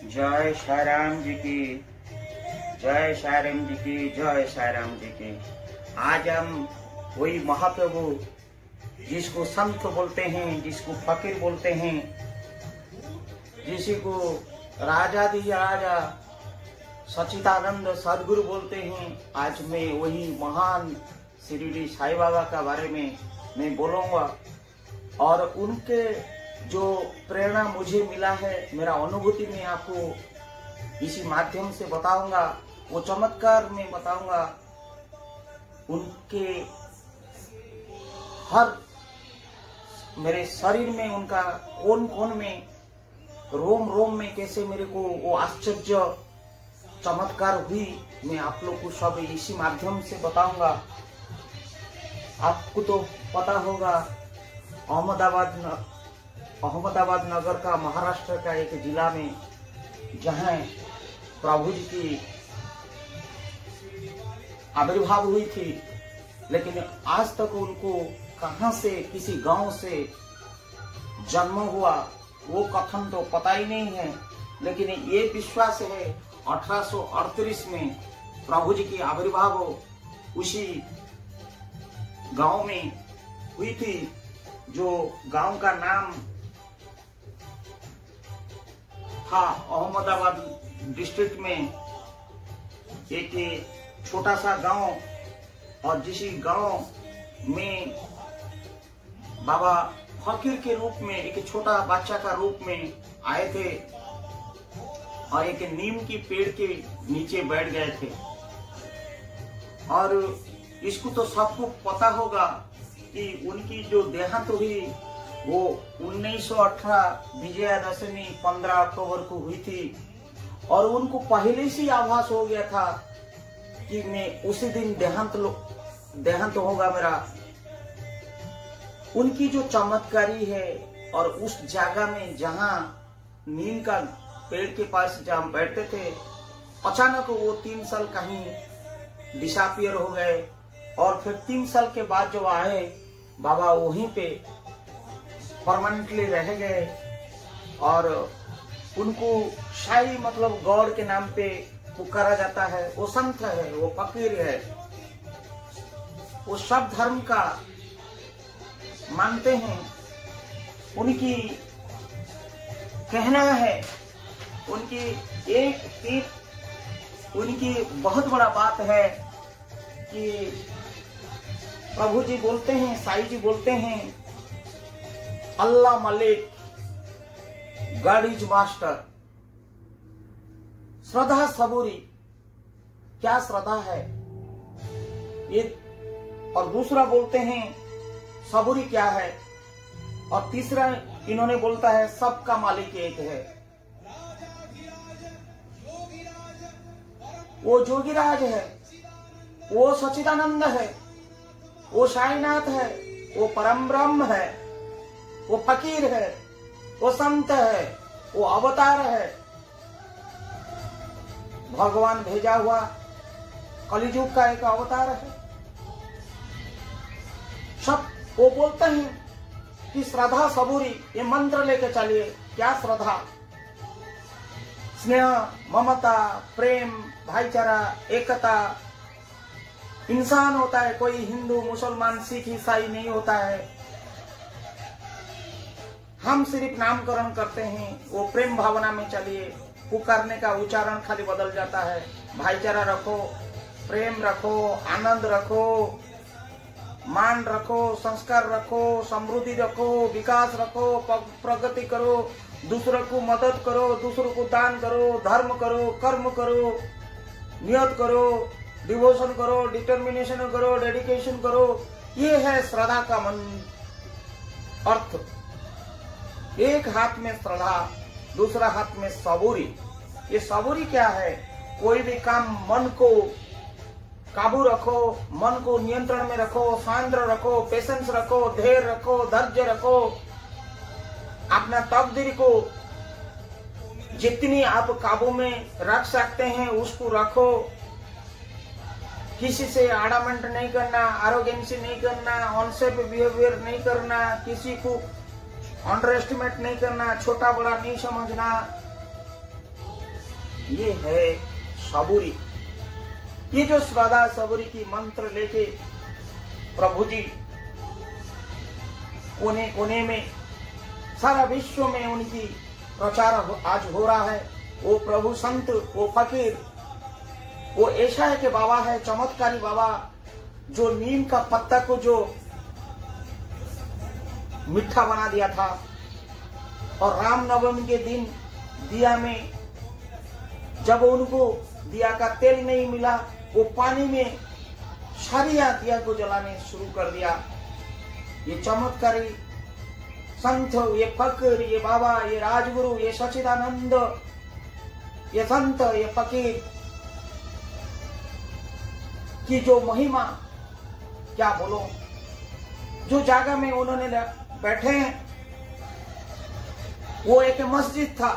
जय साई राम जी की, जय साई राम जी की, जय साई राम जी की। आज हम वही महाप्रभु जिसको संत बोलते हैं, जिसको फकीर बोलते हैं, जिसको राजाधि राजा सच्चिदानंद सदगुरु बोलते हैं, आज मैं वही महान शिरडी साई बाबा का बारे में मैं बोलूँगा। और उनके जो प्रेरणा मुझे मिला है, मेरा अनुभूति में आपको इसी माध्यम से बताऊंगा, वो चमत्कार में बताऊंगा। उनके हर मेरे शरीर में, उनका कोन कोन में, रोम रोम में कैसे मेरे को वो आश्चर्य चमत्कार हुई, मैं आप लोग को सब इसी माध्यम से बताऊंगा। आपको तो पता होगा, अहमदाबाद नगर का, महाराष्ट्र का एक जिला में जहां प्रभु जी की आविर्भाव हुई थी, लेकिन आज तक उनको कहां से, किसी गांव से जन्म हुआ वो कथन तो पता ही नहीं है। लेकिन ये विश्वास है 1838 में प्रभु जी की आविर्भाव उसी गांव में हुई थी, जो गांव का नाम था अहमदाबाद डिस्ट्रिक्ट में एक छोटा सा गांव। और जिस गांव में बाबा फकीर के रूप में, एक छोटा बच्चा का रूप में आए थे और एक नीम की पेड़ के नीचे बैठ गए थे। और इसको तो सबको पता होगा कि उनकी जो देहांत हुई वो 1918 विजयादशमी 15 अक्टूबर को हुई थी। और उनको पहले से आभास हो गया था कि मैं उसी दिन देहांत होगा मेरा। उनकी जो चमत्कारी है, और उस जगह में जहां नीम का पेड़ के पास जहां बैठते थे, अचानक वो 3 साल कहीं डिसअपियर हो गए। और फिर 3 साल के बाद जब आए, बाबा वहीं पे परमानेंटली रह गए। और उनको साई मतलब गॉड के नाम पे पुकारा जाता है। वो संत है, वो फकीर है, वो सब धर्म का मानते हैं। उनकी कहना है, उनकी बहुत बड़ा बात है कि प्रभु जी बोलते हैं, साई जी बोलते हैं, अल्लाह मलिक, गॉड इज मास्टर। श्रद्धा सबूरी, क्या श्रद्धा है ये। और दूसरा बोलते हैं सबूरी क्या है। और तीसरा इन्होंने बोलता है सबका मालिक एक है। वो जोगीराज है, वो सच्चिदानंद है, वो साईनाथ है, वो परम ब्रह्म है, वो फकीर है, वो संत है, वो अवतार है, भगवान भेजा हुआ कलियुग का एक अवतार है। सब वो बोलते हैं कि श्रद्धा सबूरी, ये मंत्र लेके चलिए। क्या श्रद्धा? स्नेह, ममता, प्रेम, भाईचारा, एकता। इंसान होता है, कोई हिंदू, मुसलमान, सिख, ईसाई नहीं होता है। हम सिर्फ नामकरण करते हैं, वो प्रेम भावना में चलिए। पुकारने का उच्चारण खाली बदल जाता है। भाईचारा रखो, प्रेम रखो, आनंद रखो, मान रखो, संस्कार रखो, समृद्धि रखो, विकास रखो, प्रगति करो, दूसरों को मदद करो, दूसरों को दान करो, धर्म करो, कर्म करो, नियत करो, डिवोशन करो, डिटर्मिनेशन करो, डेडिकेशन करो। ये है श्रद्धा का अर्थ। एक हाथ में श्रद्धा, दूसरा हाथ में सबूरी। ये सबूरी क्या है? कोई भी काम मन को काबू रखो, मन को नियंत्रण में रखो, शांत रखो, पेशेंस रखो, धैर्य रखो, धैर्य रखो। अपना तकदीर को जितनी आप काबू में रख सकते हैं उसको रखो। किसी से आड़ामेंट नहीं करना, आरोगेंसी नहीं करना, अनसेफ बिहेवियर नहीं करना, किसी को अंडर एस्टिमेट नहीं करना, छोटा बड़ा नहीं समझना। ये है सबूरी। ये जो श्रद्धा सबूरी की मंत्र लेके प्रभु जी कोने कोने में सारा विश्व में उनकी प्रचार आज हो रहा है। वो प्रभु संत, वो फकीर, वो ऐसा है कि बाबा है, चमत्कारी बाबा, जो नीम का पत्ता को जो मीठा बना दिया था और रामनवमी के दिन दिया में जब उनको दिया का तेल नहीं मिला, वो पानी में सारिया दिया को जलाने शुरू कर दिया। ये चमत्कारी संत, ये फकीर, ये बाबा, ये राजगुरु, ये सच्चिदानंद, ये संत, ये फकीर की जो महिमा क्या बोलो। जो जगह में उन्होंने बैठे हैं वो एक मस्जिद था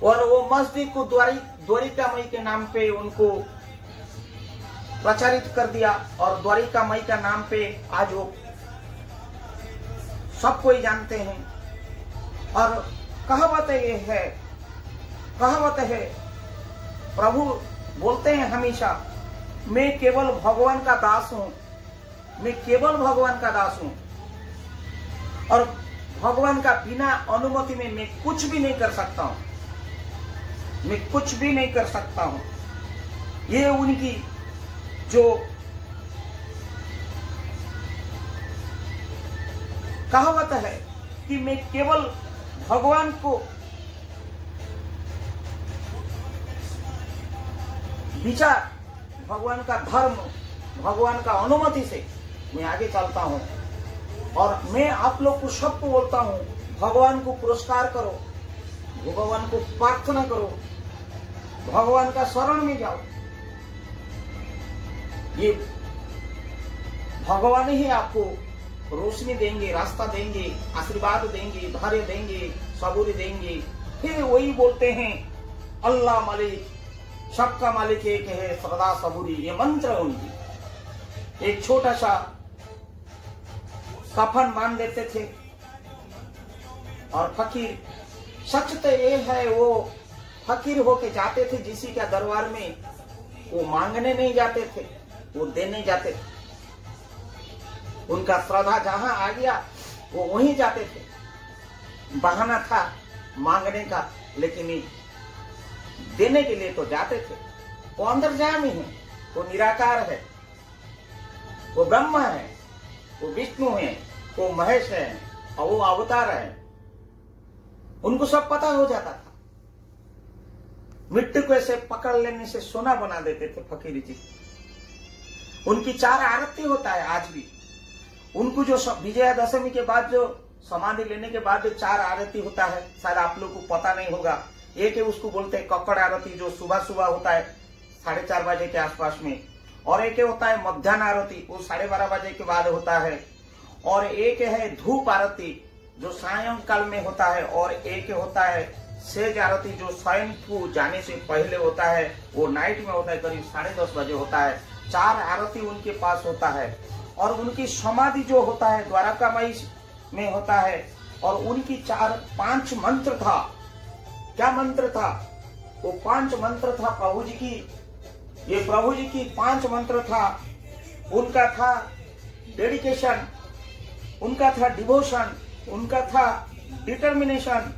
और वो मस्जिद को द्वारिकामयी के नाम पे उनको प्रचारित कर दिया और द्वारिकामयी का नाम पे आज वो सब कोई जानते हैं। और कहावत ये है, कहावत है, प्रभु बोलते हैं हमेशा, मैं केवल भगवान का दास हूं, मैं केवल भगवान का दास हूं और भगवान का बिना अनुमति में मैं कुछ भी नहीं कर सकता हूं, मैं कुछ भी नहीं कर सकता हूं। ये उनकी जो कहावत है कि मैं केवल भगवान को विचार, भगवान का धर्म, भगवान का अनुमति से मैं आगे चलता हूं। और मैं आप लोग को सबको बोलता हूं, भगवान को पुरस्कार करो, भगवान को प्रार्थना करो, भगवान का शरण में जाओ। ये भगवान ही आपको रोशनी देंगे, रास्ता देंगे, आशीर्वाद देंगे, धैर्य देंगे, सबूरी देंगे। फिर वही बोलते हैं, अल्लाह मालिक, सबका मालिक एक है, श्रद्धा सबूरी, ये मंत्र उनकी। एक छोटा सा कफन बांध देते थे और फकीर, सच तो ये है, वो फकीर होके जाते थे किसी का दरबार में, वो मांगने नहीं जाते थे, वो देने जाते थे। उनका श्रद्धा जहां आ गया वो वहीं जाते थे। बहाना था मांगने का, लेकिन देने के लिए तो जाते थे। वो अंतर्यामी है, वो निराकार है, वो ब्रह्म है, वो विष्णु है, वो महेश है और वो अवतार है। उनको सब पता हो जाता था। मिट्टी को ऐसे पकड़ लेने से सोना बना देते थे फकीर जी। उनकी 4 आरती होता है आज भी। उनको जो विजयादशमी के बाद जो समाधि लेने के बाद जो 4 आरती होता है, शायद आप लोग को पता नहीं होगा। एक है उसको बोलते हैं कक्कड़ आरती, जो सुबह सुबह होता है 4:30 बजे के आसपास में, और एक होता है मध्याह्न आरती, वो 12:30 बजे के बाद होता है, और एक है धूप आरती जो सायंकाल में होता है, और एक होता है सेज आरती जो शयन को जाने से पहले होता है, वो नाइट में होता है, करीब 10:30 बजे होता है। 4 आरती उनके पास होता है। और उनकी समाधि जो होता है द्वारकामयी में होता है। और उनकी 5 मंत्र था। क्या मंत्र था? वो 5 मंत्र था प्रभु जी की। ये प्रभु जी की 5 मंत्र था। उनका था डेडिकेशन, उनका था डिवोशन, उनका था डिटर्मिनेशन,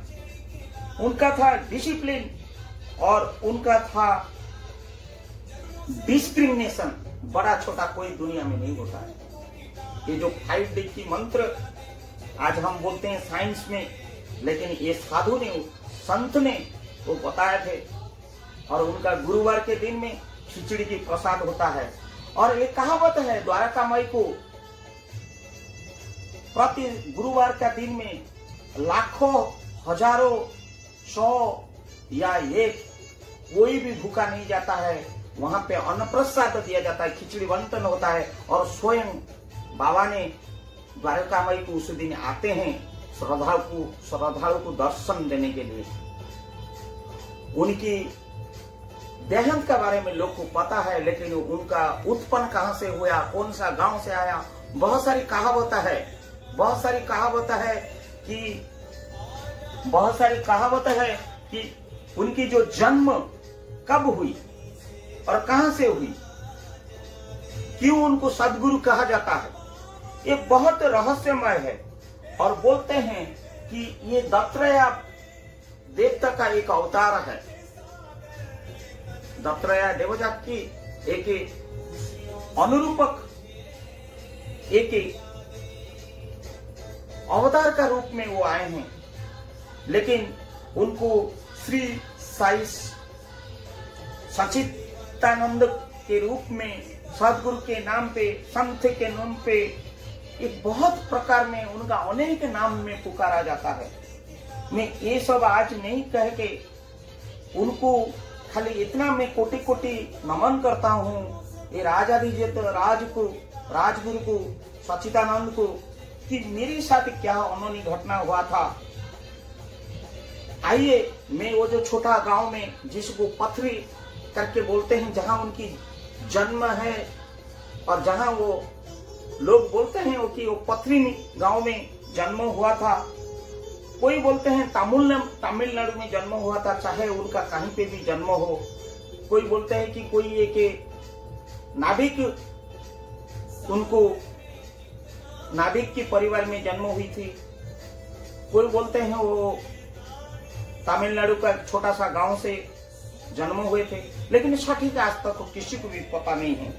उनका था डिसिप्लिन, और उनका था डिस्क्रिमिनेशन। बड़ा छोटा कोई दुनिया में नहीं होता है। ये जो 5 D की मंत्र आज हम बोलते हैं साइंस में, लेकिन ये साधु ने, संत ने वो बताए थे। और उनका गुरुवार के दिन में खिचड़ी की प्रसाद होता है। और एक कहावत है द्वारकामयी को प्रति गुरुवार का दिन में लाखों, हजारों, 100 या 1 कोई भी भूखा नहीं जाता है। वहां पे अन्न प्रसाद दिया जाता है, खिचड़ी बंटन होता है। और स्वयं बाबा ने द्वारकामयी को उस दिन आते हैं श्रद्धालु को दर्शन देने के लिए। उनकी देहांत के बारे में लोग को पता है, लेकिन उनका उत्पन्न कहां से हुआ, कौन सा गांव से आया, बहुत सारी कहावत है। बहुत सारी कहावत है कि उनकी जो जन्म कब हुई और कहां से हुई, क्यों उनको सदगुरु कहा जाता है, ये बहुत रहस्यमय है। और बोलते हैं कि ये दत्तात्रेय देवता का एक अवतार है। दत्तात्रेय देवता की एक अनुरूपक, एक अवतार का रूप में वो आए हैं। लेकिन उनको श्री साई सच्चिदानंद के रूप में, सदगुरु के नाम पे, संत के नाम पे, एक बहुत प्रकार में उनका अनेक नाम में पुकारा जाता है। मैं ये सब आज नहीं कह के उनको खाली इतना मैं कोटि कोटि नमन करता हूँ ये राजाधिराज राजगुरु को, सच्चिदानंद को, कि मेरे साथ क्या अनोनी घटना हुआ था। आइए, मैं वो जो छोटा गांव में जिसको पथरी करके बोलते हैं, जहां उनकी जन्म है और जहां वो लोग बोलते हैं कि वो पथरी गांव में जन्म हुआ था। कोई बोलते हैं तमिलनाडु में जन्म हुआ था, चाहे उनका कहीं पे भी जन्म हो। कोई बोलते हैं कि कोई एक नाविक, उनको नाविक के परिवार में जन्म हुई थी। कोई बोलते हैं वो तमिलनाडु का छोटा सा गांव से जन्म हुए थे। लेकिन सटीक आज तक तो किसी को भी पता नहीं है।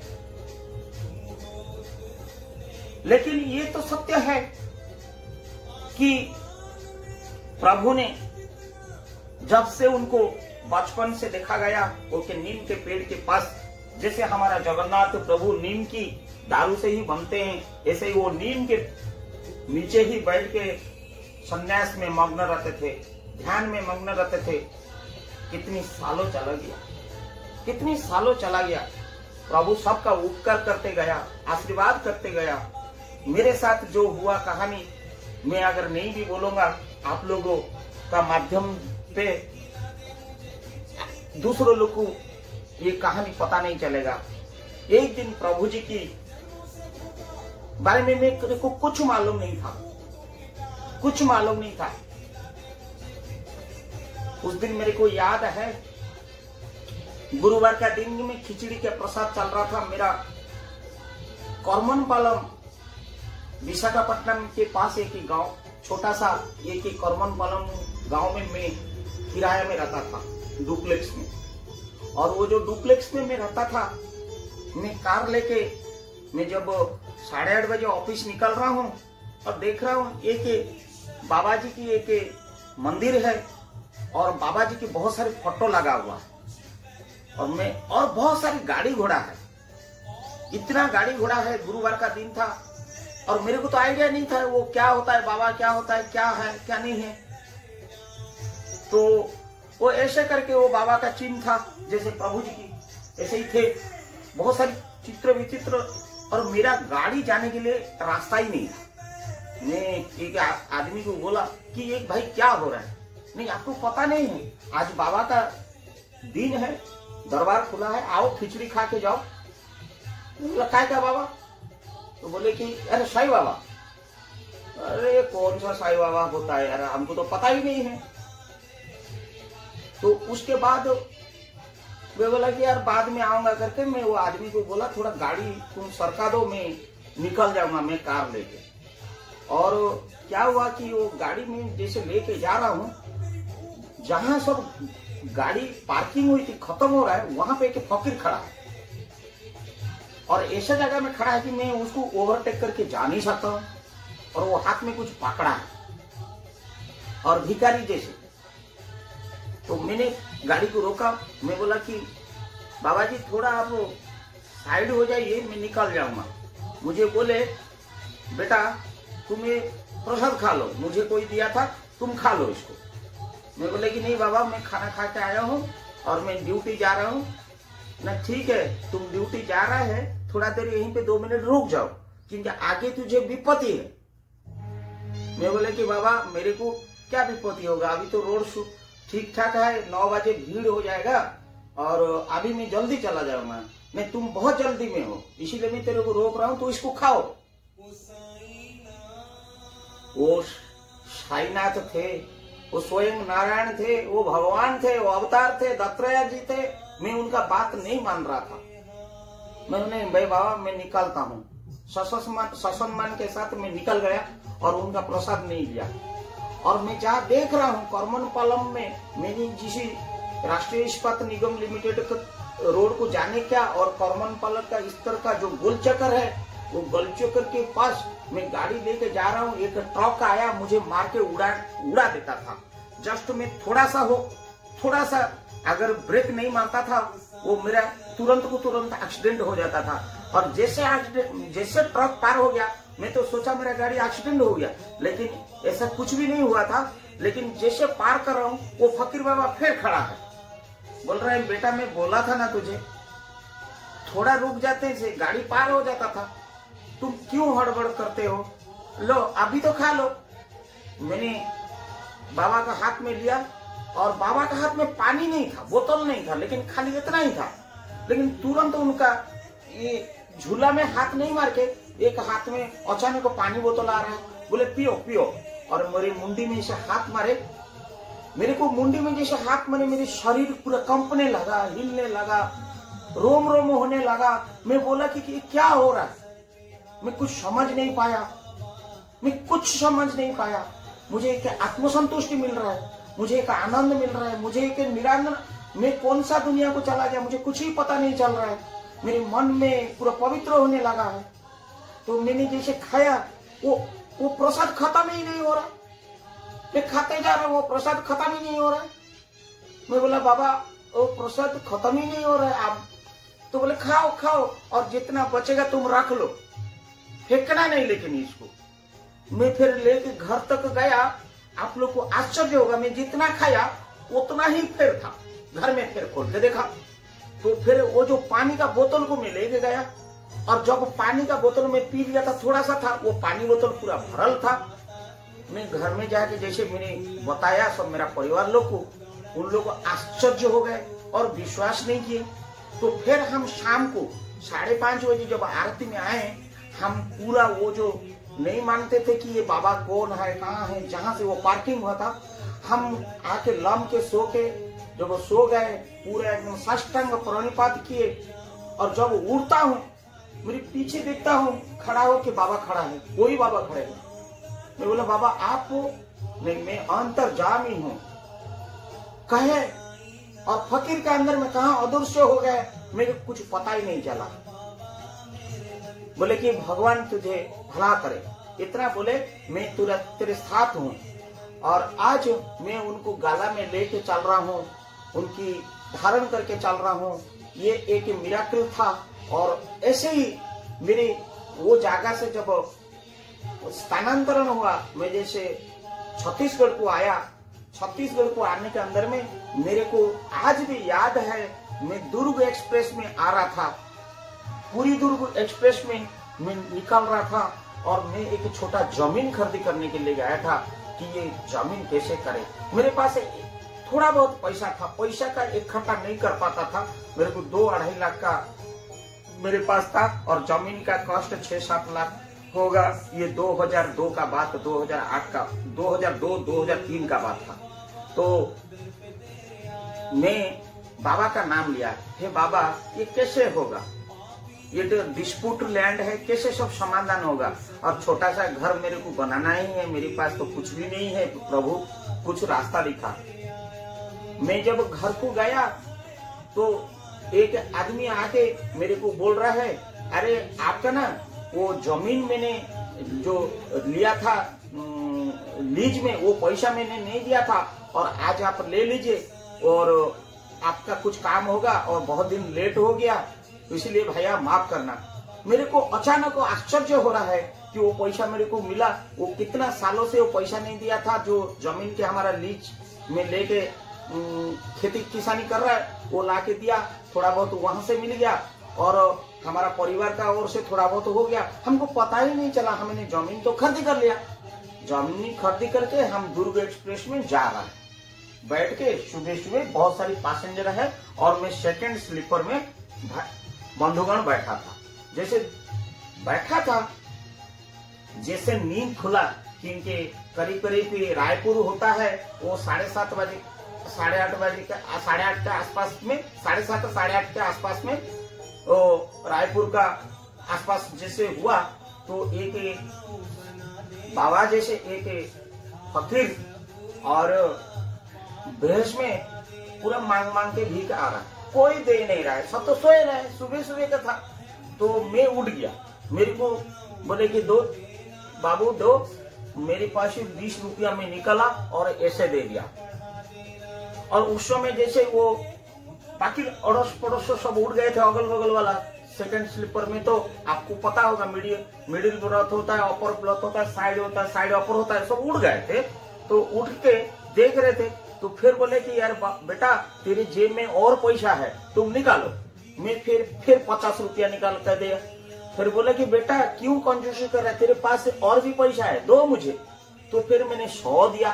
लेकिन ये तो सत्य है कि प्रभु ने जब से उनको बचपन से देखा गया, उनके नीम के पेड़ के पास, जैसे हमारा जगन्नाथ प्रभु नीम की दारू से ही बनते हैं, ऐसे ही वो नीम के नीचे ही बैठ के संन्यास में मग्न रहते थे, ध्यान में मग्न रहते थे। कितनी सालों चला गया, कितनी सालों चला गया। प्रभु सबका उपकार करते गया, आशीर्वाद करते गया। मेरे साथ जो हुआ कहानी मैं अगर नहीं भी बोलूंगा, आप लोगों का माध्यम पे दूसरों लोग को ये कहानी पता नहीं चलेगा। एक दिन प्रभु जी की बारे में मेरे को कुछ मालूम नहीं था, कुछ मालूम नहीं था। उस दिन मेरे को याद है, गुरुवार का दिन में खिचड़ी का प्रसाद चल रहा था। मेरा कर्मनपालम, विशाखापट्टनम के पास एक गांव, छोटा सा एक कर्मनपालम गांव में मैं किराया में रहता था, डुप्लेक्स में। और वो जो डुप्लेक्स में मैं रहता था, मैं कार लेके मैं जब 8:30 बजे ऑफिस निकल रहा हूँ और देख रहा हूँ एक बाबा जी की एक मंदिर है और बाबा जी की बहुत सारी फोटो लगा हुआ है और बहुत सारी गाड़ी घोड़ा है। इतना गाड़ी घोड़ा है, गुरुवार का दिन था और मेरे को तो आइडिया नहीं था वो क्या होता है, बाबा क्या होता है, क्या है क्या नहीं है। तो वो ऐसे करके वो बाबा का चिन्ह था, जैसे प्रभु जी की ऐसे ही थे, बहुत सारी चित्र विचित्र। और मेरा गाड़ी जाने के लिए रास्ता ही नहीं था। मैं एक आदमी को बोला कि एक भाई क्या हो रहा है, नहीं आपको पता नहीं है आज बाबा का दिन है, दरबार खुला है, आओ खिचड़ी खा के जाओ। काय क्या बाबा? तो बोले कि अरे साईं बाबा। अरे कौन सा साईं बाबा होता है यार, हमको तो पता ही नहीं है। तो उसके बाद वे बोला कि यार बाद में आऊंगा करके, मैं वो आदमी को बोला थोड़ा गाड़ी तुम सरका दो, मैं निकल जाऊंगा मैं कार लेके। और क्या हुआ कि वो गाड़ी में जैसे लेके जा रहा हूँ, जहां सब गाड़ी पार्किंग हुई थी खत्म हो रहा है, वहां पे एक फकीर खड़ा है और ऐसा जगह में खड़ा है कि मैं उसको ओवरटेक करके जा नहीं सकता हूँ। और वो हाथ में कुछ पकड़ा है और भिखारी जैसे। तो मैंने गाड़ी को रोका, मैं बोला कि बाबा जी थोड़ा आप साइड हो जाइए, मैं निकल जाऊंगा। मुझे बोले बेटा तुम ये प्रसाद खा लो, मुझे कोई दिया था, तुम खा लो इसको। मैं बोले कि नहीं बाबा मैं खाना खा के आया हूँ और मैं ड्यूटी जा रहा हूँ ना। ठीक है तुम ड्यूटी जा रहा है, थोड़ा देर यहीं पे 2 मिनट रुक जाओ क्योंकि आगे तुझे विपत्ति है। मैं बोले कि बाबा मेरे को क्या विपत्ति होगा, अभी तो रोड ठीक ठाक है, 9 बजे भीड़ हो जाएगा और अभी मैं जल्दी चला जाऊंगा। नहीं तुम बहुत जल्दी में हो, इसीलिए मैं तेरे को रोक रहा हूं, तो इसको खाओ। वो साईनाथ थे, वो स्वयं नारायण थे, वो भगवान थे, वो अवतार थे, दत्तात्रेय जी थे। मैं उनका बात नहीं मान रहा था। मैं उन्हें, भाई बाबा मैं निकलता हूँ, ससम्मान के साथ मैं निकल गया और उनका प्रसाद नहीं लिया। और मैं जहाँ देख रहा हूँ करमनपालम में, मैंने जिस राष्ट्रीय इस्पात निगम लिमिटेड रोड को जाने क्या और करमनपालम का इस तरह का जो गोल चक्कर है, वो गोल चक्कर के पास मैं गाड़ी लेके जा रहा हूँ, एक ट्रक आया, मुझे मार के उड़ा देता था। जस्ट मैं थोड़ा सा अगर ब्रेक नहीं मारता था, वो मेरा तुरंत को तुरंत एक्सीडेंट हो जाता था। और जैसे ट्रक पार हो गया, मैं तो सोचा मेरा गाड़ी एक्सीडेंट हो गया, लेकिन ऐसा कुछ भी नहीं हुआ था। लेकिन जैसे पार कर रहा हूँ, वो फकीर बाबा फिर खड़ा है, बोल रहा है, बेटा मैं बोला था ना तुझे, थोड़ा रुक जाते से गाड़ी पार हो जाता था, तुम क्यों हड़बड़ करते हो, लो अभी तो खा लो। मैंने बाबा का हाथ में लिया और बाबा का हाथ में पानी नहीं था, बोतल नहीं था, लेकिन खाली इतना ही था। लेकिन तुरंत उनका ये झूला में हाथ नहीं मार के एक हाथ में अचानक पानी बोतल आ रहा है, बोले पियो पियो। और मेरी मुंडी में से हाथ मारे, मेरे को मुंडी में जैसे हाथ मारे, मेरे शरीर पूरा कंपने लगा, हिलने लगा, रोम रोम होने लगा। मैं बोला कि क्या हो रहा है, मैं कुछ समझ नहीं पाया। मुझे एक आत्मसंतुष्टि मिल रहा है, मुझे एक आनंद मिल रहा है, मुझे एक निरानंद, मैं कौन सा दुनिया को चला गया, मुझे कुछ ही पता नहीं चल रहा है। मेरे मन में पूरा पवित्र होने लगा है। तो मैंने जैसे खाया, वो प्रसाद खत्म ही नहीं हो रहा, मैं खाते जा रहा हूँ, वो प्रसाद खत्म ही नहीं हो रहा है। मैं बोला बाबा वो प्रसाद खत्म ही नहीं हो रहा है आप, तो बोले खाओ और जितना बचेगा तुम रख लो, फेंकना नहीं। लेकिन इसको मैं फिर लेके घर तक गया, आप लोग को आश्चर्य होगा, मैं जितना खाया उतना ही फिर था। घर में फिर खोल के देखा तो फिर वो जो पानी का बोतल को मैं लेके गया, और जब पानी का बोतल में पी लिया था, थोड़ा सा था, वो पानी बोतल पूरा भरल था। मैं घर में जाके जैसे मैंने बताया सब मेरा परिवार लोग को, उन लोग आश्चर्य हो गए और विश्वास नहीं किए। तो फिर हम शाम को 5:30 बजे जब आरती में आए, हम पूरा वो जो नहीं मानते थे कि ये बाबा कौन है, कहाँ है, जहां से वो पार्किंग हुआ था, हम आके लम के सो के, जब वो सो गए पूरा एकदम साष्टांग प्रणिपात किए। और जब उड़ता हूँ, मेरे पीछे देखता हूँ खड़ा हो के बाबा खड़ा है, कोई बाबा खड़े हैं। मैं बोला बाबा आप हो? नहीं, मैं अंतर्जामी हूँ कहे। और फकीर के अंदर में कहा अदृश्य हो गए, मेरे कुछ पता ही नहीं चला। बोले कि भगवान तुझे भला करे, इतना बोले। मैं तेरे साथ हूँ। और आज मैं उनको गाला में लेके चल रहा हूँ, उनकी धारण करके चल रहा हूँ। ये एक मिराकल था। और ऐसे ही मेरी वो जगह से जब स्थानांतरण हुआ, मैं जैसे छत्तीसगढ़ को आया, छत्तीसगढ़ को आने के अंदर में मेरे को आज भी याद है, मैं दुर्ग एक्सप्रेस में आ रहा था, पूरी दुर्ग एक्सप्रेस में मैं निकल रहा था। और मैं एक छोटा जमीन खरीदी करने के लिए गया था कि ये जमीन कैसे करे। मेरे पास थोड़ा बहुत पैसा था, पैसा का इकट्ठा नहीं कर पाता था। मेरे को 2-2.5 लाख का मेरे पास था, और जमीन का कॉस्ट 6-7 लाख होगा। ये 2002 का बात, 2008 का, 2002-2003 का बात था। तो मैं बाबा का नाम लिया, हे बाबा ये कैसे होगा, ये तो डिस्प्यूट लैंड है, कैसे सब समाधान होगा। और छोटा सा घर मेरे को बनाना ही है, मेरे पास तो कुछ भी नहीं है, प्रभु कुछ रास्ता दिखा। मैं जब घर को गया तो एक आदमी आके मेरे को बोल रहा है, अरे आपका ना वो जमीन मैंने जो लिया था लीज में, वो पैसा मैंने नहीं दिया था, और आज आप ले लीजिए, और आपका कुछ काम होगा, और बहुत दिन लेट हो गया, इसलिए भैया माफ करना। मेरे को अचानक आश्चर्य हो रहा है कि वो पैसा मेरे को मिला। वो कितना सालों से वो पैसा नहीं दिया था, जो जमीन के हमारा लीज में लेके खेती किसानी कर रहा है, वो लाके दिया। थोड़ा बहुत वहां से मिल गया, और हमारा परिवार का ओर से थोड़ा बहुत हो गया। हमको पता ही नहीं चला, हमने जमीन तो खरीदी कर लिया। जमीन खरीदी करके हम दुर्ग एक्सप्रेस में जा रहा है, बैठ के सुबह सुबह बहुत सारी पैसेंजर है, और मैं सेकंड स्लीपर में बंधुगण बैठा था। जैसे बैठा था जैसे नींद खुला, क्योंकि करीब करीब रायपुर होता है वो 7:30 बजे, 8:30 बजे के 8:30 के आसपास में, 7:30 8:30 के आसपास में वो रायपुर का आसपास जैसे हुआ तो एक बाबा जैसे एक फकीर और बेहस में पूरा मांग मांग के भीख आ रहा है, कोई दे नहीं रहा है, सब तो सोए रहे। सुबह सुबह का था तो मैं उठ गया, मेरे को बोले कि दो बाबू दो, मेरे पास 20 रुपया में निकला और ऐसे दे दिया। और उस समय जैसे वो बाकी अड़ोस पड़ोस सब उठ गए थे, अगल बगल वाला सेकंड स्लीपर में तो आपको पता होगा मिडिल ब्लॉक होता है, अपर ब्लॉक होता है, साइड होता है, साइड अपर होता है, सब उड़ गए थे। तो उठ के देख रहे थे तो फिर बोले कि यार बेटा तेरे जेब में और पैसा है, तुम निकालो। मैं फिर 50 रुपया निकाल कर दिया। फिर बोले कि बेटा क्यों कंजूसी कर रहा है, तेरे पास और भी पैसा है, दो मुझे। तो फिर मैंने 100 दिया।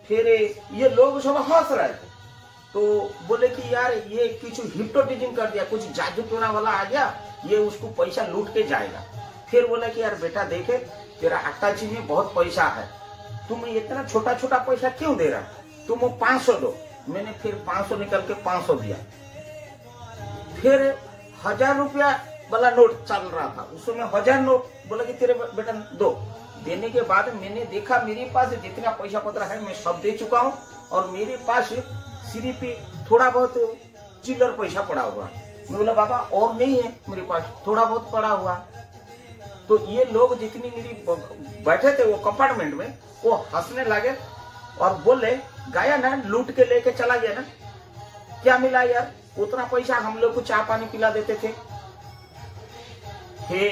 फिर ये लोग सब हंस रहे थे, तो बोले कि यार ये कुछ हिप्नोटिज्म कर दिया, कुछ जादू टोना वाला आ गया, ये उसको पैसा लूट के जाएगा। फिर बोला कि यार बेटा देखे तेरा अट्टाची में बहुत पैसा है, तुम इतना छोटा छोटा पैसा क्यों दे रहा है, तुम 500 दो। मैंने फिर 500 निकल के 500 दिया। फिर 1000 रुपया वाला नोट चल रहा था, उस समय 1000 नोट, बोला कि तेरे बेटा दो। देने के बाद मैंने देखा मेरे पास जितना पैसा पत्र है मैं सब दे चुका हूँ, और मेरे पास सिर्फ थोड़ा बहुत चिल्लर पैसा पड़ा हुआ। मैं बोला बाबा और नहीं है मेरे पास, थोड़ा बहुत पड़ा हुआ। तो ये लोग जितनी मेरी बैठे थे वो कंपार्टमेंट में, वो हंसने लगे और बोले गया ना, लूट के लेके चला गया ना, क्या मिला यार, उतना पैसा हम लोग को चाय पानी पिला देते थे। हे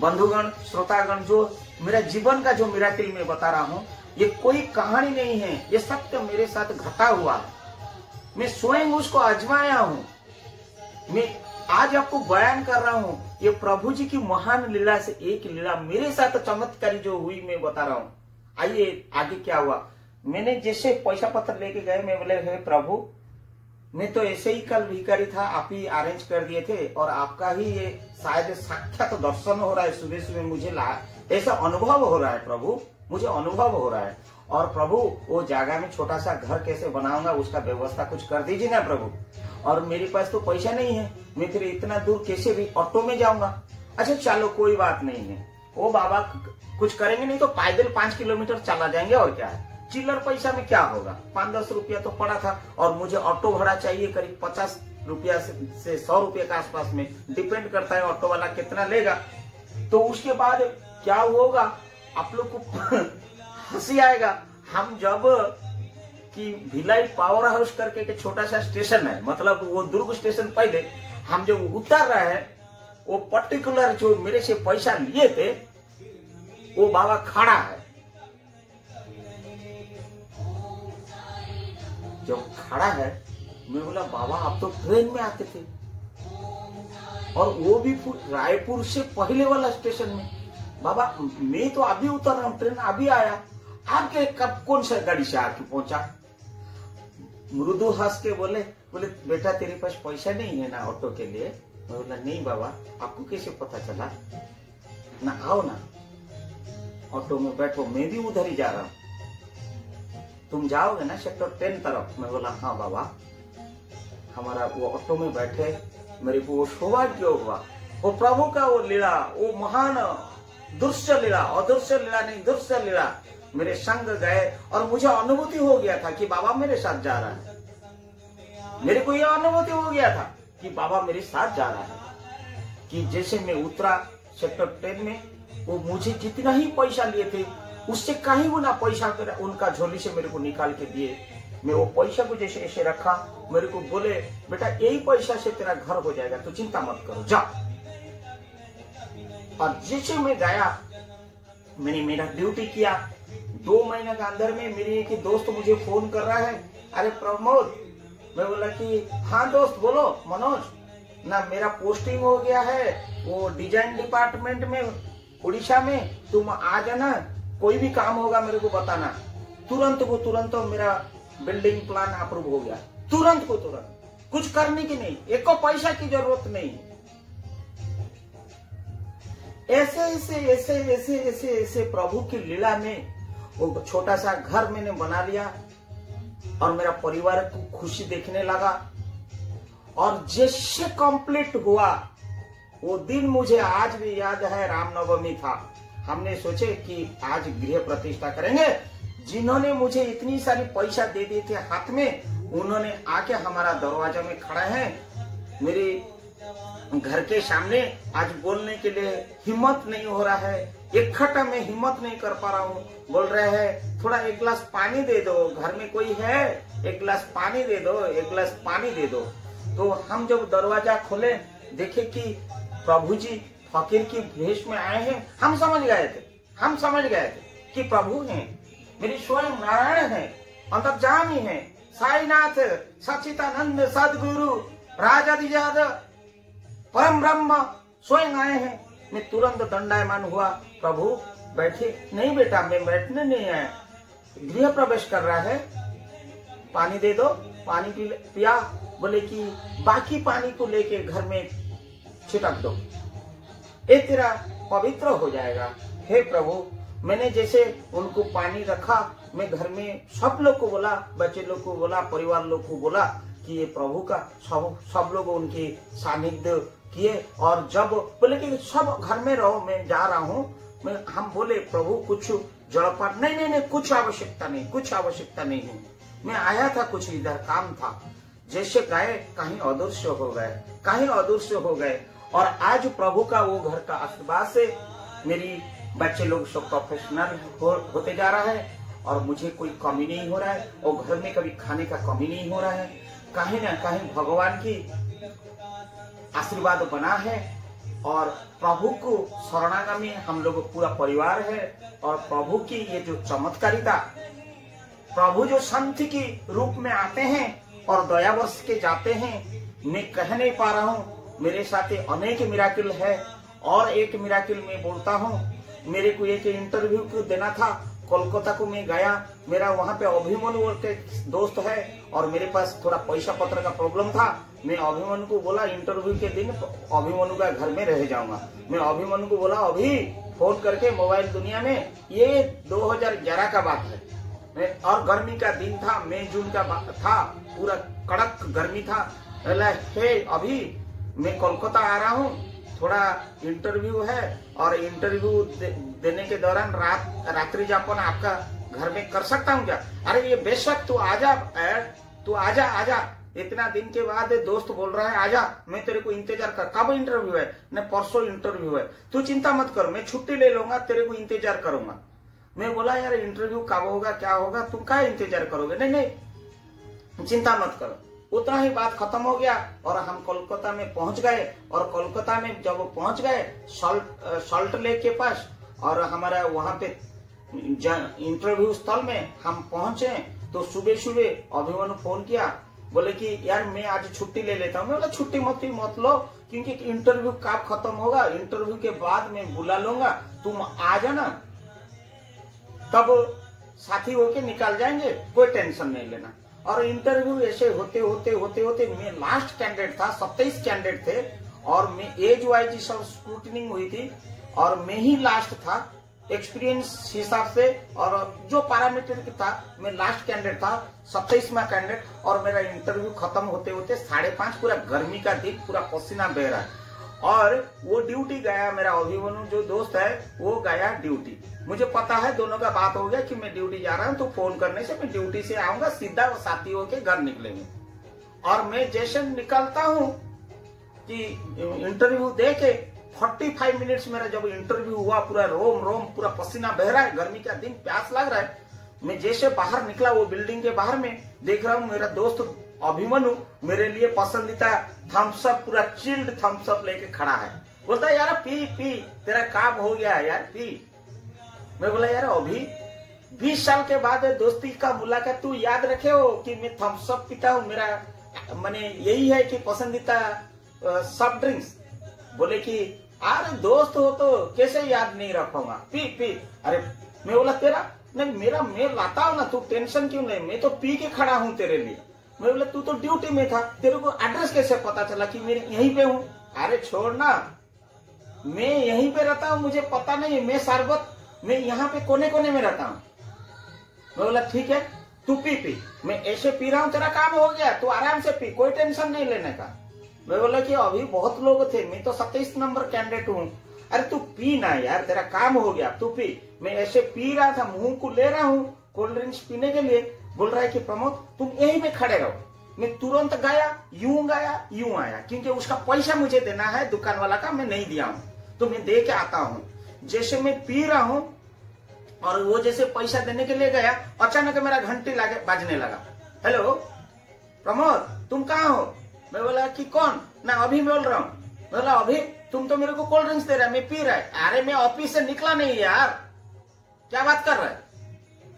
बंधुगण श्रोतागण, जो मेरा जीवन का जो मिराकिल मैं बता रहा हूँ, ये कोई कहानी नहीं है, ये सत्य मेरे साथ घटा हुआ है। मैं स्वयं उसको आजमाया हूँ, मैं आज आपको बयान कर रहा हूँ। ये प्रभु जी की महान लीला से एक लीला मेरे साथ चमत्कारी जो हुई मैं बता रहा हूँ। आइए आगे क्या हुआ। मैंने जैसे पैसा पत्र लेके गए, मैं बोले हे प्रभु मैं तो ऐसे ही कल भिखारी था, आप ही अरेंज कर दिए थे, और आपका ही ये शायद साक्षात दर्शन हो रहा है। सुबह सुबह मुझे ऐसा अनुभव हो रहा है प्रभु, मुझे अनुभव हो रहा है। और प्रभु वो जगह में छोटा सा घर कैसे बनाऊंगा, उसका व्यवस्था कुछ कर दीजिए ना प्रभु। और मेरे पास तो पैसा नहीं है, मैं फिर इतना दूर कैसे भी ऑटो में जाऊंगा। अच्छा चलो कोई बात नहीं है, वो बाबा कुछ करेंगे नहीं तो पैदल 5 किलोमीटर चला जाएंगे, और क्या है, चिल्लर पैसा में क्या होगा, 5-10 रुपया तो पड़ा था। और मुझे ऑटो भाड़ा चाहिए करीब 50 रुपया से 100 रुपये के आसपास में, डिपेंड करता है ऑटो वाला कितना लेगा। तो उसके बाद क्या होगा, आप लोग को हंसी आएगा। हम जब कि भिलाई पावर हाउस करके एक छोटा सा स्टेशन है, मतलब वो दुर्ग स्टेशन, पहले हम जब उतर रहे हैं, वो पर्टिकुलर जो मेरे से पैसा लिए थे वो बाबा खड़ा है। जब खड़ा है मैं बोला बाबा आप तो ट्रेन में आते थे, और वो भी रायपुर से पहले वाला स्टेशन में। बाबा मैं तो अभी उतर रहा हूँ, ट्रेन अभी आया, आपके कब कौन सा गाड़ी से आके पहुंचा। मृदु हंस के बोले बेटा तेरे पास पैसा नहीं है ना ऑटो के लिए। मैं बोला नहीं बाबा, आपको कैसे पता चला, ना आओ ना ऑटो में बैठो, मैं भी उधर ही जा रहा हूँ, तुम जाओगे ना सेक्टर 10 तरफ। मैं बोला हाँ बाबा। हमारा वो ऑटो में बैठे, मेरे को वो सौभाग्य हुआ, वो प्रभु का वो लीला, वो महान दृश्य लीला, अदृश्य लीला नहीं दृश्य लीला मेरे संग गए, और मुझे अनुभूति हो गया था कि बाबा मेरे साथ जा रहा है। मेरे को यह अनुभूति हो गया था कि बाबा मेरे साथ जा रहा है। कि जैसे मैं उतरा सेक्टर 10 में, वो मुझे जितना ही पैसा लिए थे उससे कहीं गुना पैसा उनका झोली से मेरे को निकाल के दिए। मैं वो पैसा को जैसे ऐसे रखा, मेरे को बोले बेटा यही पैसा से तेरा घर हो जाएगा, तो चिंता मत करो जा। और जैसे मैं गया, मैंने मेरा ड्यूटी किया। 2 महीने के अंदर में मेरी एक दोस्त मुझे फोन कर रहा है, अरे प्रमोद। मैं बोला कि हाँ दोस्त बोलो मनोज, ना मेरा पोस्टिंग हो गया है वो डिजाइन डिपार्टमेंट में उड़ीसा में, तुम आ जाना, कोई भी काम होगा मेरे को बताना। तुरंत को तुरंत मेरा बिल्डिंग प्लान अप्रूव हो गया, तुरंत को तुरंत, कुछ करने की नहीं, एको पैसा की जरूरत नहीं। ऐसे ऐसे ऐसे ऐसे ऐसे ऐसे प्रभु की लीला में वो छोटा सा घर मैंने बना लिया और मेरा परिवार को खुशी देखने लगा। और जैसे कंप्लीट हुआ वो दिन मुझे आज भी याद है, रामनवमी था। हमने सोचे कि आज गृह प्रतिष्ठा करेंगे। जिन्होंने मुझे इतनी सारी पैसा दे दिए थे हाथ में, उन्होंने आके हमारा दरवाजा में खड़ा है, मेरे घर के सामने। आज बोलने के लिए हिम्मत नहीं हो रहा है, इकट्ठा में हिम्मत नहीं कर पा रहा हूँ। बोल रहे हैं थोड़ा एक गिलास पानी दे दो, घर में कोई है, एक गिलास पानी दे दो, एक गिलास पानी दे दो। तो हम जब दरवाजा खोले देखे कि प्रभु जी फकीर की भेष में आए हैं। हम समझ गए थे कि प्रभु हैं, मेरी स्वयं नारायण है, अंतर्यामी है, साईनाथ, सच्चिदानंद सदगुरु राजाधिराज परम ब्रह्म स्वयं आए हैं। मैं तुरंत दंडायमान हुआ, प्रभु बैठे। नहीं बेटा, मैं बैठने नहीं आया, गृह प्रवेश कर रहा है, पानी दे दो। पानी पिया। बोले कि बाकी पानी को लेके घर में छिटक दो, ये तेरा पवित्र हो जाएगा। हे प्रभु, मैंने जैसे उनको पानी रखा, मैं घर में सब लोग को बोला, बच्चे लोग को बोला, परिवार लोग को बोला कि ये प्रभु का सब लोग उनके सानिध्य किए। और जब बोले कि सब घर में रहो, मैं जा रहा हूँ, हम बोले प्रभु कुछ जलपान, नहीं, कुछ आवश्यकता नहीं है, मैं आया था, कुछ इधर काम था। जैसे गए कहीं अदृश्य हो गए। और आज प्रभु का वो घर का आशीर्वाद से मेरी बच्चे लोग सब प्रोफेशनल होते जा रहा है और मुझे कोई कमी नहीं हो रहा है, और घर में कभी खाने का कमी नहीं हो रहा है। कहीं ना कहीं भगवान की आशीर्वाद बना है और प्रभु को शरणागमी हम लोग पूरा परिवार है। और प्रभु की ये जो चमत्कारिता, प्रभु जो संत की रूप में आते हैं और दया वर्ष के जाते हैं, मैं कह नहीं पा रहा हूँ। मेरे साथ अनेक मिराकिल है। और एक मिराकिल मैं बोलता हूँ, मेरे को एक इंटरव्यू को देना था, कोलकाता को मैं गया। मेरा वहाँ पे अभिमन्यु के दोस्त है और मेरे पास थोड़ा पैसा पत्र का प्रॉब्लम था। मैं अभिमन्यु को बोला इंटरव्यू के दिन अभिमन्यु का घर में रह जाऊंगा। मैं अभिमन्यु को बोला अभी फोन करके मोबाइल दुनिया में, ये 2011 का बात है और गर्मी का दिन था, मई जून का था, पूरा कड़क गर्मी था। हे अभी मैं कोलकाता आ रहा हूँ, थोड़ा इंटरव्यू है और इंटरव्यू देने के दौरान रात्रि जापन आपका घर में कर सकता हूँ क्या? अरे ये बेशक तू आजा। इतना दिन के बाद दोस्त बोल रहा है आजा, मैं तेरे को इंतजार कर। कब इंटरव्यू है? न परसों इंटरव्यू है। तू चिंता मत कर, मैं छुट्टी ले लूंगा, तेरे को इंतजार करूंगा। मैं बोला यार इंटरव्यू कब होगा, क्या होगा, तुम क्या इंतजार करोगे? नहीं चिंता मत करो। उतना ही बात खत्म हो गया और हम कोलकाता में पहुंच गए। और कोलकाता में जब पहुंच गए सॉल्ट लेक के पास, और हमारा वहां पे इंटरव्यू स्थल में हम पहुंचे, तो सुबह अभिमन्यु फोन किया, बोले कि यार मैं आज छुट्टी ले लेता हूँ। मैं बोला छुट्टी मत लो, क्योंकि इंटरव्यू कब खत्म होगा, इंटरव्यू के बाद मैं बुला लूंगा, तुम आ जाना, तब साथी होके निकाल जाएंगे, कोई टेंशन नहीं लेना। और इंटरव्यू ऐसे होते मैं लास्ट कैंडिडेट था, 27 कैंडिडेट थे और मैं एज वाइज सब स्क्रूटनिंग हुई थी और मैं ही लास्ट था एक्सपीरियंस हिसाब से। और जो पैरामीटर था मैं लास्ट कैंडिडेट था, 27वां कैंडिडेट। और मेरा इंटरव्यू खत्म होते 5:30, पूरा गर्मी का दिन, पूरा पसीना बह रहा है। और वो ड्यूटी गया, मेरा अभिमन्यु जो दोस्त है वो गया ड्यूटी। मुझे पता है दोनों का बात हो गया कि मैं ड्यूटी जा रहा हूँ, तो फोन करने से मैं ड्यूटी से आऊंगा, सीधा वो साथी होके घर निकलेंगे। और मैं जैसे निकलता हूँ कि इंटरव्यू दे के 45 मिनट्स मेरा जब इंटरव्यू हुआ, पूरा रोम पूरा पसीना बह रहा है, गर्मी का दिन, प्यास लग रहा है। मैं जैसे बाहर निकला वो बिल्डिंग के बाहर में देख रहा हूँ मेरा दोस्त अभिमन्यु मेरे लिए पसंदीदा थम्स अप, पूरा चिल्ड थम्स अप लेके खड़ा है। बोलता है यार पी तेरा काम हो गया यार, पी। मैं बोला यार अभी 20 साल के बाद दोस्ती का मुलाकात, तू याद रखे हो कि मैं थम्स अप पीता हूँ, मेरा मैंने यही है कि पसंदीदा सॉफ्ट ड्रिंक्स। बोले कि अरे दोस्त हो तो कैसे याद नहीं रखूंगा, पी। अरे मैं बोला तेरा नहीं, मेरा मैं लाता हूँ ना, तू टेंशन क्यों नहीं, मैं तो पी के खड़ा हूँ तेरे लिए। मैं बोला तू तो ड्यूटी में था, तेरे को एड्रेस कैसे पता चला कि मैं यहीं पे हूँ? अरे छोड़ ना, मैं यहीं पे रहता हूँ, मुझे पता नहीं, मैं यहाँ पे कोने कोने में रहता हूँ। मैं बोला ठीक है, तू पी, मैं ऐसे पी रहा हूँ, तेरा काम हो गया, तू आराम से पी, कोई टेंशन नहीं लेने का। मैं बोला कि अभी बहुत लोग थे, मैं तो 27 नंबर कैंडिडेट हूँ। अरे तू पी ना यार, तेरा काम हो गया, तू पी। मैं ऐसे पी रहा था, मुंह को ले रहा हूँ कोल्ड ड्रिंक्स पीने के लिए। बोल रहा है कि प्रमोद तुम यहीं पे खड़े रहो। मैं तुरंत गया, यूं आया, क्योंकि उसका पैसा मुझे देना है, दुकान वाला का मैं नहीं दिया हूँ, तो मैं दे के आता हूँ। जैसे मैं पी रहा हूँ और वो जैसे पैसा देने के लिए गया, अचानक मेरा घंटी बाजने लगा। हेलो प्रमोद, तुम कहाँ हो? मैं बोला कि कौन? ना अभी बोल रहा हूँ। बोला अभी तुम तो मेरे को कोल्ड ड्रिंक्स दे रहा है, मैं पी रहा है। अरे मैं ऑफिस से निकला नहीं यार, क्या बात कर रहा है?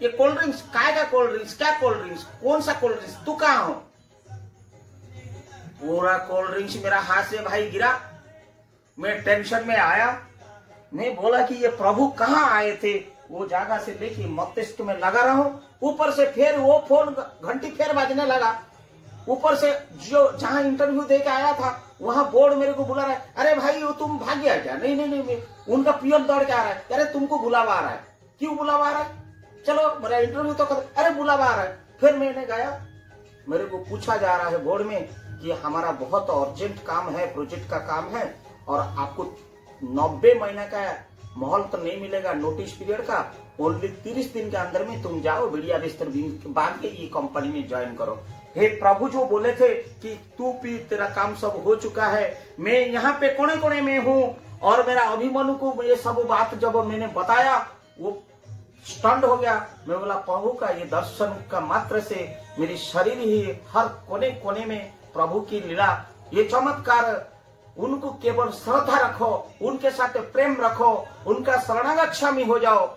ये कोल्ड ड्रिंक्स काय का कोल्ड ड्रिंक्स? क्या कोल्ड ड्रिंक्स? कौन सा कोल्ड ड्रिंक्स? तू कहाँ हो? पूरा कोल्ड ड्रिंक्स मेरा हाथ से भाई गिरा। मैं टेंशन में आया। मैं बोला कि ये प्रभु कहाँ आए थे? वो जगह से देखी मस्तिष्क में लगा रहा हूं। ऊपर से फिर वो फोन घंटी फिर बाजने लगा। ऊपर से जो जहां इंटरव्यू दे के आया था वहां बोर्ड मेरे को बुला रहा है। अरे भाई वो तुम भाग गया क्या? नहीं, उनका पियन दौड़ के आ रहा है। अरे तुमको बुलावा आ रहा है। क्यों बुलावा आ रहा है? चलो मेरा इंटरव्यू तो कर। अरे बुलावा आ रहा है। फिर मैंने गया, मेरे को पूछा जा रहा है बोर्ड में कि हमारा बहुत अर्जेंट काम है, प्रोजेक्ट का काम है और आपको 90 महीना का माहौल तो नहीं मिलेगा नोटिस पीरियड का, ओनली 30 दिन के अंदर में तुम जाओ बढ़िया बिस्तर बांध के ये कंपनी में ज्वाइन करो। हे प्रभु, जो बोले थे कि तू पी, तेरा काम सब हो चुका है। मैं यहाँ पे कोने कोने में हूँ और मेरा अभिमन्यु को ये सब बात जब मैंने बताया वो स्टंड हो गया। मैं बोला प्रभु का ये दर्शन का मात्र से मेरी शरीर ही हर कोने कोने में प्रभु की लीला, ये चमत्कार, उनको केवल श्रद्धा रखो, उनके साथ प्रेम रखो, उनका शरणागत हो जाओ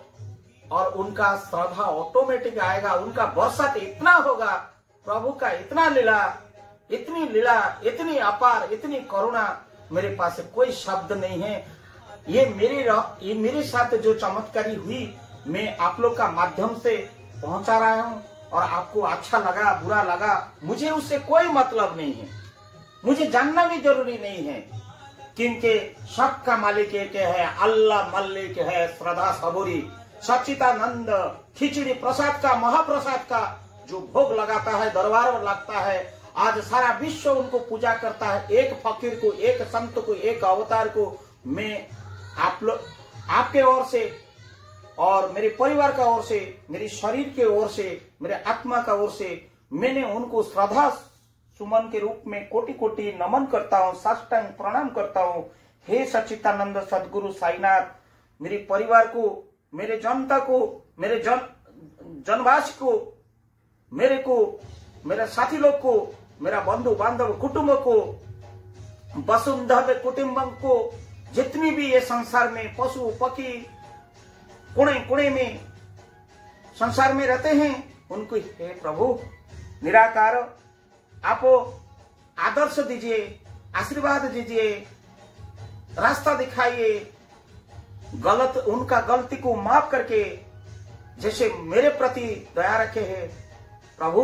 और उनका श्रद्धा ऑटोमेटिक आएगा, उनका बरसात इतना होगा। प्रभु का इतना लीला, इतनी अपार, इतनी करुणा, मेरे पास कोई शब्द नहीं है। ये मेरे साथ जो चमत्कारी हुई, मैं आप लोग का माध्यम से पहुंचा रहा हूं और आपको अच्छा लगा बुरा लगा मुझे उससे कोई मतलब नहीं है, मुझे जानना भी जरूरी नहीं है, क्योंकि सबका मालिक एक है, अल्लाह मल्लिक है, श्रद्धा सबूरी, सच्चिदानंद खिचड़ी प्रसाद का, महाप्रसाद का जो भोग लगाता है, दरबार लगता है। आज सारा विश्व उनको पूजा करता है। एक फकीर को, एक संत को, एक अवतार को मैं आपके ओर से और मेरे परिवार का ओर से, मेरे शरीर के ओर से, मेरे आत्मा का ओर से मैंने उनको श्रद्धा सुमन के रूप में कोटि कोटि नमन करता हूँ, साष्टांग प्रणाम करता हूँ। हे सच्चिदानंद सदगुरु साईनाथ, मेरे परिवार को, मेरे जनता को, मेरे जनवासी को, मेरे साथी लोग को, मेरा बंधु बांधव कुटुंब को, वसुंधव कुटुंबम को, जितनी भी ये संसार में पशु पक्षी कोने कोने में संसार में रहते हैं उनको, हे प्रभु निराकार आप आदर्श दीजिए, आशीर्वाद दीजिए, रास्ता दिखाइए, उनका गलती को माफ करके जैसे मेरे प्रति दया रखे हैं प्रभु,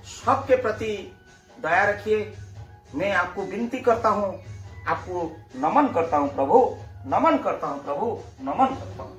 सबके प्रति दया रखिए। मैं आपको विनती करता हूँ, आपको नमन करता हूँ प्रभु, नमन करता हूँ प्रभु, नमन करता हूँ।